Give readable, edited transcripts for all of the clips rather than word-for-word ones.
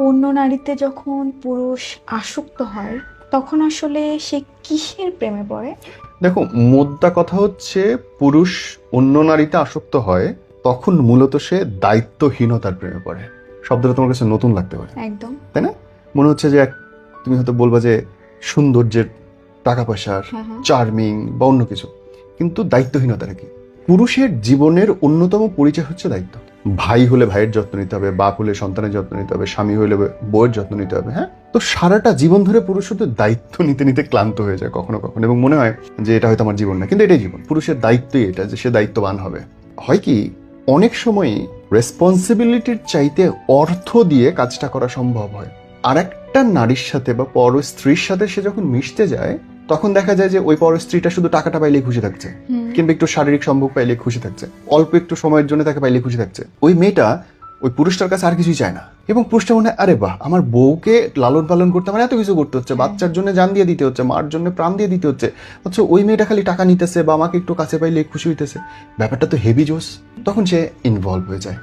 অন্য নারীতে যখন পুরুষ আসক্ত হয় তখন আসলে সে কিসের প্রেমে পড়ে? দেখো, মোদ্দা কথা হচ্ছে, পুরুষ অন্য নারীতে আসক্ত হয় তখন মূলত সে দায়িত্বহীনতার প্রেমে পড়ে। শব্দটা তোমার কাছে নতুন লাগতে পারে, একদম। তাই না? মনে হচ্ছে যে তুমি হয়তো বলবা যে সৌন্দর্যের, টাকা পয়সার, হ্যাঁ, হ্যাঁ। চার্মিং বা অন্য কিছু, কিন্তু দায়িত্বহীনতাটা কি? পুরুষের জীবনের অন্যতম পরিচয় হচ্ছে দায়িত্ব। ভাই হলে ভাইয়ের যত্ন নিতে হবে, বাপ হলে সন্তানের যত্ন নিতে হবে, স্বামী হলে বউয়ের যত্ন নিতে হবে। হ্যাঁ, তো সারাটা জীবন ধরে পুরুষ শুধু দায়িত্ব নিতে নিতে ক্লান্ত হয়ে যায় কখনো কখনো, এবং মনে হয় যে এটা হয়তো আমার জীবন না, কিন্তু এটাই জীবন। পুরুষের দায়িত্বই এটা, যে সে দায়িত্ববান হবে। হয় কি, অনেক সময় রেসপন্সিবিলিটির চাইতে অর্থ দিয়ে কাজটা করা সম্ভব হয়। আর একটা নারীর সাথে বা পর স্ত্রীর সাথে সে যখন মিশতে যায়, তখন দেখা যায় যে ওই পর স্ত্রীটা শুধু টাকাটা পাইলেই খুশি থাকছে, কিংবা একটু শারীরিক সম্ভোগ পাইলে খুশি থাকছে, অল্প একটু সময়ের জন্য তাকে পাইলে খুশি থাকছে। ওই মেয়েটা ওই পুরুষটার কাছে আর কিছুই চায় না, এবং পুরুষটা মনে হয়, আরে বাহ, আমার বউকে লালন পালন করতে আমার এত কিছু করতে হচ্ছে, বাচ্চার জন্য জান দিয়ে দিতে হচ্ছে, মার জন্য প্রাণ দিয়ে দিতে হচ্ছে, অথচ ওই মেয়েটা খালি টাকা নিতেছে বা আমাকে একটু কাছে পাইলে খুশি হইতেছে। ব্যাপারটা তো হেভি জোস। তখন সে ইনভলভ হয়ে যায়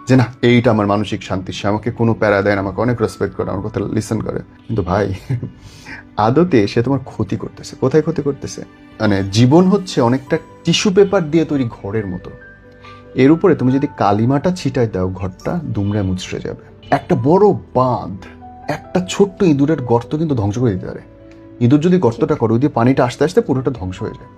যে না, এইটা আমার মানসিক শান্তি, সে আমাকে কোনো প্যারা দেয় না, আমাকে অনেক রেসপেক্ট করে, আমার কথা লিসেন করে। কিন্তু ভাই, আদতে সে তোমার ক্ষতি করতেছে। কোথায় ক্ষতি করতেছে? মানে জীবন হচ্ছে অনেকটা টিস্যু পেপার দিয়ে তৈরি ঘরের মতো। এর উপরে তুমি যদি কালিমাটা ছিটাই দাও, ঘরটা দুমড়ে মুচড়ে যাবে। একটা বড় বাঁধ, একটা ছোট্ট ইঁদুরের গর্ত কিন্তু ধ্বংস করে দিতে পারে। ইঁদুর যদি গর্তটা করে, ওই দিয়ে পানিটা আস্তে আস্তে পুরোটা ধ্বংস হয়ে যায়।